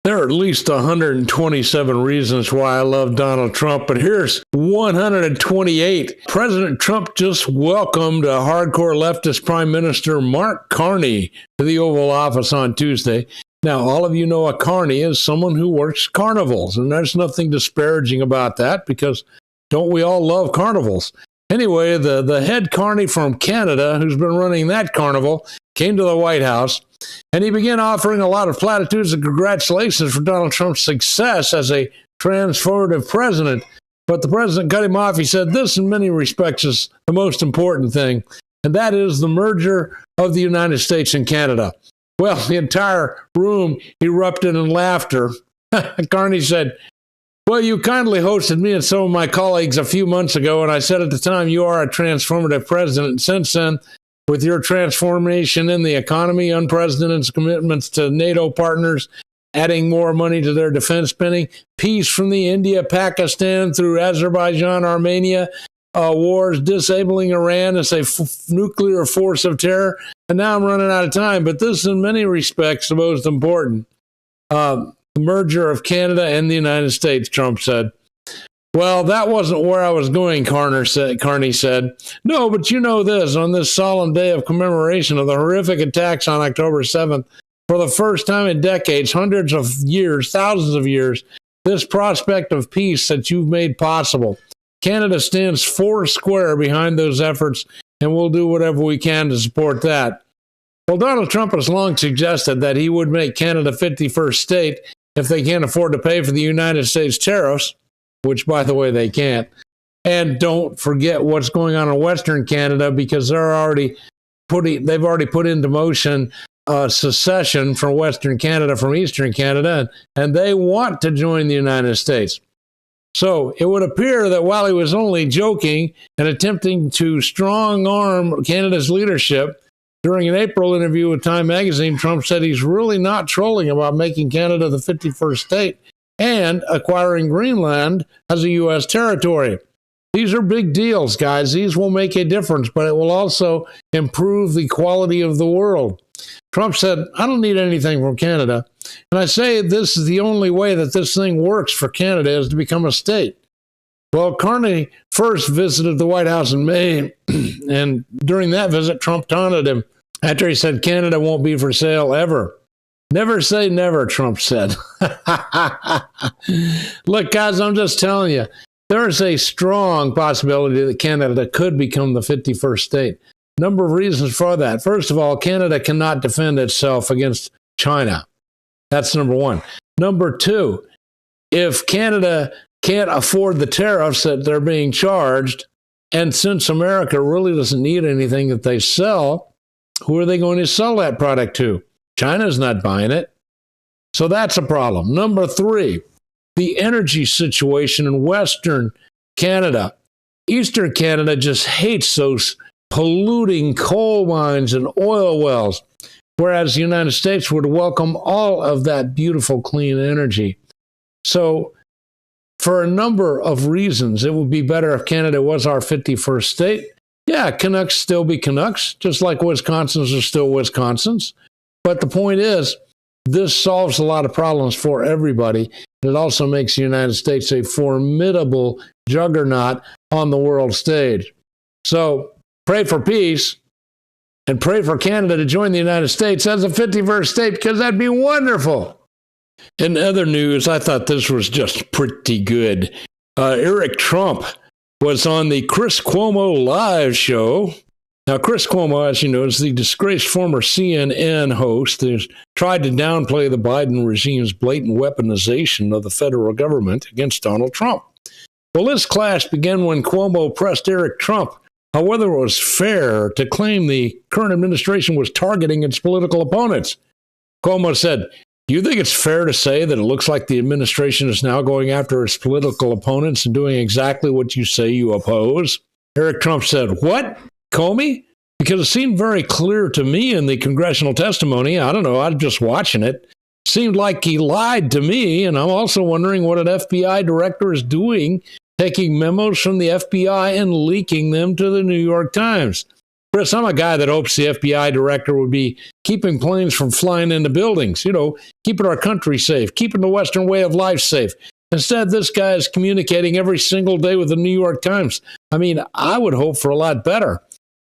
There are at least 127 reasons why I love Donald Trump, but here's 128. President Trump just welcomed a hardcore leftist Prime Minister Mark Carney to the Oval Office on Tuesday. Now, all of you know a carny is someone who works carnivals, and there's nothing disparaging about that because don't we all love carnivals? Anyway, the head carny from Canada, who's been running that carnival, came to the White House, and he began offering a lot of platitudes and congratulations for Donald Trump's success as a transformative president. But the president cut him off. He said this, in many respects, is the most important thing, and that is the merger of the United States and Canada. Well, the entire room erupted in laughter. Carney said, well, you kindly hosted me and some of my colleagues a few months ago, and I said at the time, you are a transformative president. Since then, with your transformation in the economy, unprecedented commitments to NATO partners, adding more money to their defense spending, peace from the India-Pakistan through Azerbaijan, Armenia, wars, disabling Iran as a nuclear force of terror. And now I'm running out of time, but this is in many respects the most important. The merger of Canada and the United States, Trump said. Well, that wasn't where I was going, Carney said. No, but you know this, on this solemn day of commemoration of the horrific attacks on October 7th, for the first time in decades, hundreds of years, thousands of years, this prospect of peace that you've made possible. Canada stands foursquare behind those efforts, and we'll do whatever we can to support that. Well, Donald Trump has long suggested that he would make Canada 51st state if they can't afford to pay for the United States tariffs, which, by the way, they can't. And don't forget what's going on in Western Canada, because they've already put into motion secession from Western Canada from Eastern Canada, and they want to join the United States. So it would appear that while he was only joking and attempting to strong-arm Canada's leadership, during an April interview with Time magazine, Trump said he's really not trolling about making Canada the 51st state and acquiring Greenland as a U.S. territory. These are big deals, guys. These will make a difference, but it will also improve the quality of the world. Trump said, I don't need anything from Canada. And I say this is the only way that this thing works for Canada is to become a state. Well, Carney first visited the White House in May, and during that visit, Trump taunted him after he said Canada won't be for sale ever. Never say never, Trump said. Look, guys, I'm just telling you, there's a strong possibility that Canada could become the 51st state. Number of reasons for that. First of all, Canada cannot defend itself against China. That's number one. Number two, if Canada can't afford the tariffs that they're being charged, and since America really doesn't need anything that they sell, who are they going to sell that product to? China's not buying it. So that's a problem. Number three, the energy situation in Western Canada. Eastern Canada just hates those polluting coal mines and oil wells, whereas the United States would welcome all of that beautiful, clean energy. So for a number of reasons, it would be better if Canada was our 51st state. Yeah, Canucks still be Canucks, just like Wisconsins are still Wisconsins. But the point is, this solves a lot of problems for everybody. It also makes the United States a formidable juggernaut on the world stage. So pray for peace and pray for Canada to join the United States as a 51st state, because that'd be wonderful. In other news, I thought this was just pretty good. Eric Trump was on the Chris Cuomo live show. Now, Chris Cuomo, as you know, is the disgraced former CNN host who's tried to downplay the Biden regime's blatant weaponization of the federal government against Donald Trump. Well, this clash began when Cuomo pressed Eric Trump on whether it was fair to claim the current administration was targeting its political opponents. Cuomo said, "Do you think it's fair to say that it looks like the administration is now going after its political opponents and doing exactly what you say you oppose?" Eric Trump said, "What? Comey? Because it seemed very clear to me in the congressional testimony. I don't know, I'm just watching it. Seemed like he lied to me, and I'm also wondering what an FBI director is doing, taking memos from the FBI and leaking them to the New York Times. Chris, I'm a guy that hopes the FBI director would be keeping planes from flying into buildings. You know, keeping our country safe, keeping the Western way of life safe. Instead, this guy is communicating every single day with the New York Times. I mean, I would hope for a lot better.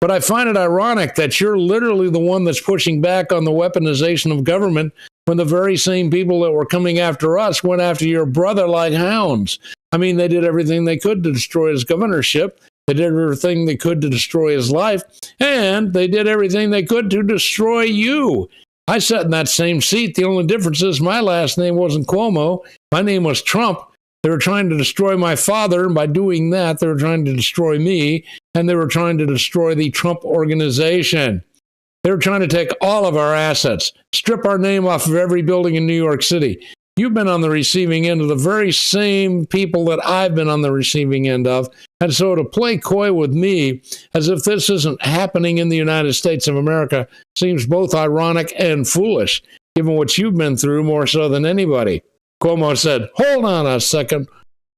But I find it ironic that you're literally the one that's pushing back on the weaponization of government when the very same people that were coming after us went after your brother like hounds. I mean, they did everything they could to destroy his governorship. They did everything they could to destroy his life. And they did everything they could to destroy you. I sat in that same seat. The only difference is my last name wasn't Cuomo. My name was Trump. They were trying to destroy my father, and by doing that, they were trying to destroy me, and they were trying to destroy the Trump organization. They were trying to take all of our assets, strip our name off of every building in New York City. You've been on the receiving end of the very same people that I've been on the receiving end of. And so to play coy with me as if this isn't happening in the United States of America seems both ironic and foolish, given what you've been through more so than anybody. Cuomo said, "Hold on a second.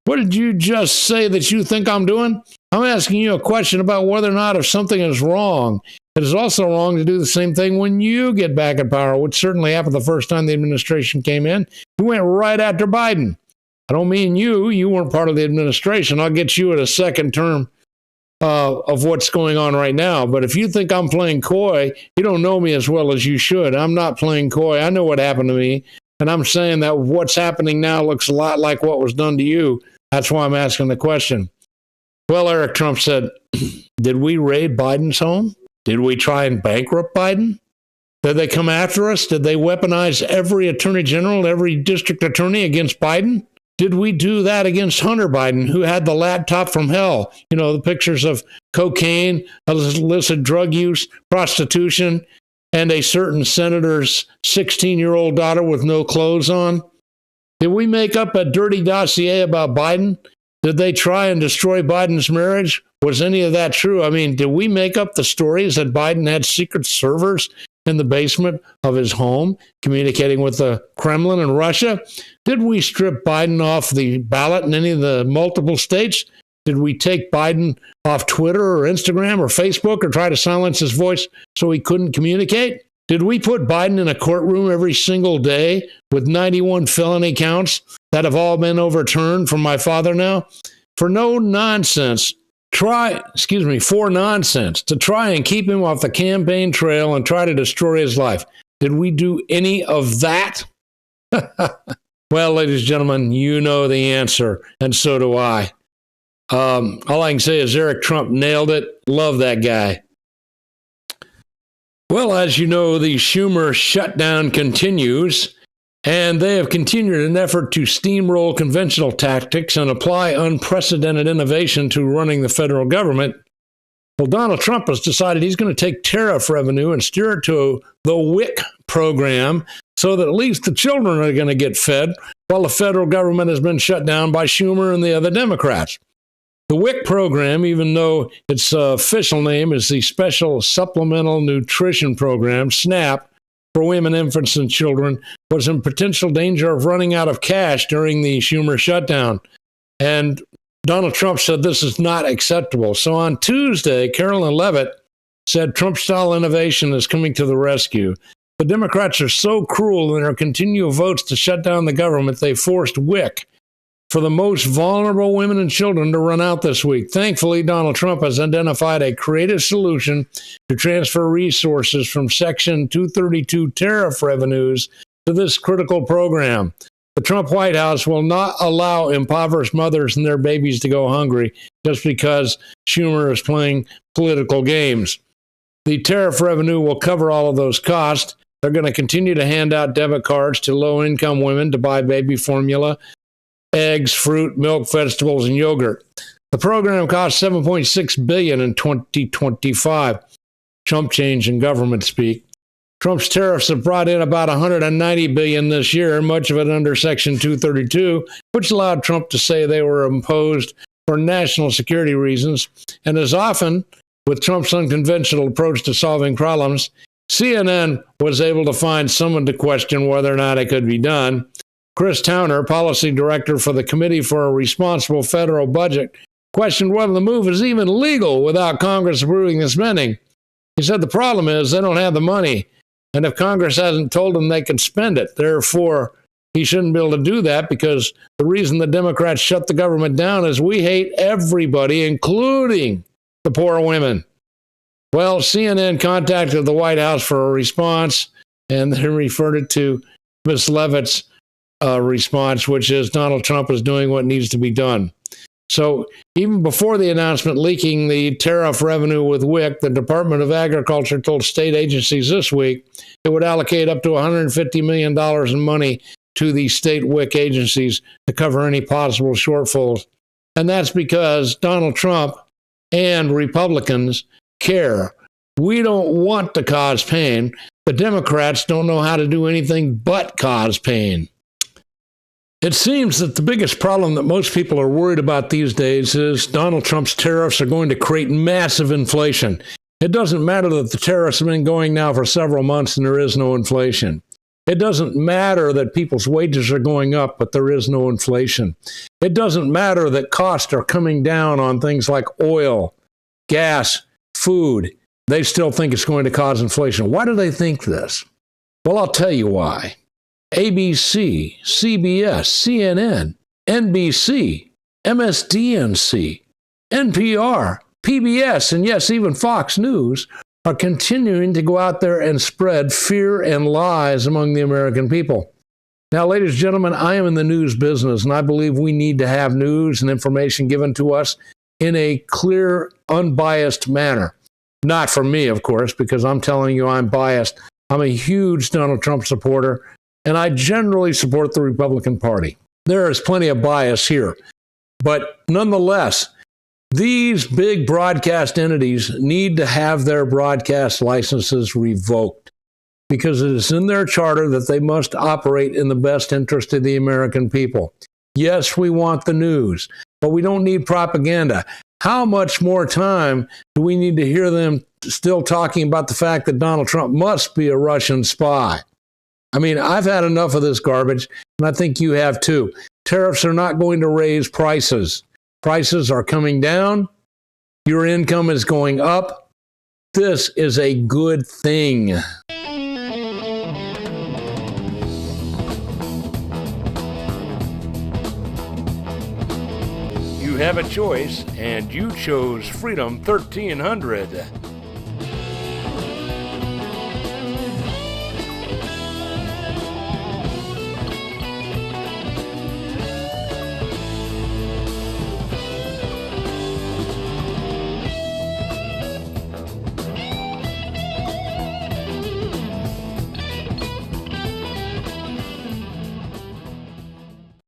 What did you just say that you think I'm doing? I'm asking you a question about whether or not if something is wrong. It is also wrong to do the same thing when you get back in power, which certainly happened the first time the administration came in. You went right after Biden. I don't mean you. You weren't part of the administration. I'll get you at a second term of what's going on right now. But if you think I'm playing coy, you don't know me as well as you should. I'm not playing coy. I know what happened to me. And I'm saying that what's happening now looks a lot like what was done to you. That's why I'm asking the question." Well, Eric Trump said, did we raid Biden's home? Did we try and bankrupt Biden? Did they come after us? Did they weaponize every attorney general, every district attorney against Biden? Did we do that against Hunter Biden, who had the laptop from hell? You know, the pictures of cocaine, illicit drug use, prostitution, and a certain senator's 16-year-old daughter with no clothes on? Did we make up a dirty dossier about Biden? Did they try and destroy Biden's marriage? Was any of that true? I mean, did we make up the stories that Biden had secret servers in the basement of his home communicating with the Kremlin and Russia? Did we strip Biden off the ballot in any of the multiple states? Did we take Biden off Twitter or Instagram or Facebook or try to silence his voice so he couldn't communicate? Did we put Biden in a courtroom every single day with 91 felony counts that have all been overturned from my father now? For nonsense to try and keep him off the campaign trail and try to destroy his life. Did we do any of that? Well, ladies and gentlemen, you know the answer, and so do I. All I can say is Eric Trump nailed it. Love that guy. Well, as you know, the Schumer shutdown continues, and they have continued an effort to steamroll conventional tactics and apply unprecedented innovation to running the federal government. Well, Donald Trump has decided he's going to take tariff revenue and steer it to the WIC program so that at least the children are going to get fed while the federal government has been shut down by Schumer and the other Democrats. The WIC program, even though its official name is the Special Supplemental Nutrition Program, SNAP, for women, infants, and children, was in potential danger of running out of cash during the Schumer shutdown. And Donald Trump said this is not acceptable. So on Tuesday, Carolyn Leavitt said Trump-style innovation is coming to the rescue. The Democrats are so cruel in their continual votes to shut down the government, they forced WIC for the most vulnerable women and children to run out this week. Thankfully, Donald Trump has identified a creative solution to transfer resources from Section 232 tariff revenues to this critical program. The Trump White House will not allow impoverished mothers and their babies to go hungry just because Schumer is playing political games. The tariff revenue will cover all of those costs. They're going to continue to hand out debit cards to low-income women to buy baby formula, eggs, fruit, milk, vegetables, and yogurt. The program cost $7.6 billion in 2025. Chump change in government speak. Trump's tariffs have brought in about $190 billion this year, much of it under Section 232, which allowed Trump to say they were imposed for national security reasons. And as often with Trump's unconventional approach to solving problems, CNN was able to find someone to question whether or not it could be done. Chris Towner, policy director for the Committee for a Responsible Federal Budget, questioned whether the move is even legal without Congress approving the spending. He said the problem is they don't have the money. And if Congress hasn't told him they can spend it, therefore, he shouldn't be able to do that, because the reason the Democrats shut the government down is we hate everybody, including the poor women. Well, CNN contacted the White House for a response, and they referred it to Ms. Leavitt's response, which is Donald Trump is doing what needs to be done. So even before the announcement leaking the tariff revenue with WIC, the Department of Agriculture told state agencies this week it would allocate up to $150 million in money to the state WIC agencies to cover any possible shortfalls. And that's because Donald Trump and Republicans care. We don't want to cause pain. The Democrats don't know how to do anything but cause pain. It seems that the biggest problem that most people are worried about these days is Donald Trump's tariffs are going to create massive inflation. It doesn't matter that the tariffs have been going now for several months and there is no inflation. It doesn't matter that people's wages are going up, but there is no inflation. It doesn't matter that costs are coming down on things like oil, gas, food. They still think it's going to cause inflation. Why do they think this? Well, I'll tell you why. ABC, CBS, CNN, NBC, MSDNC, NPR, PBS, and yes, even Fox News are continuing to go out there and spread fear and lies among the American people. Now, ladies and gentlemen, I am in the news business, and I believe we need to have news and information given to us in a clear, unbiased manner. Not for me, of course, because I'm telling you I'm biased. I'm a huge Donald Trump supporter, and I generally support the Republican Party. There is plenty of bias here. But nonetheless, these big broadcast entities need to have their broadcast licenses revoked, because it is in their charter that they must operate in the best interest of the American people. Yes, we want the news, but we don't need propaganda. How much more time do we need to hear them still talking about the fact that Donald Trump must be a Russian spy? I mean, I've had enough of this garbage, and I think you have too. Tariffs are not going to raise prices. Prices are coming down. Your income is going up. This is a good thing. You have a choice, and you chose Freedom 1300.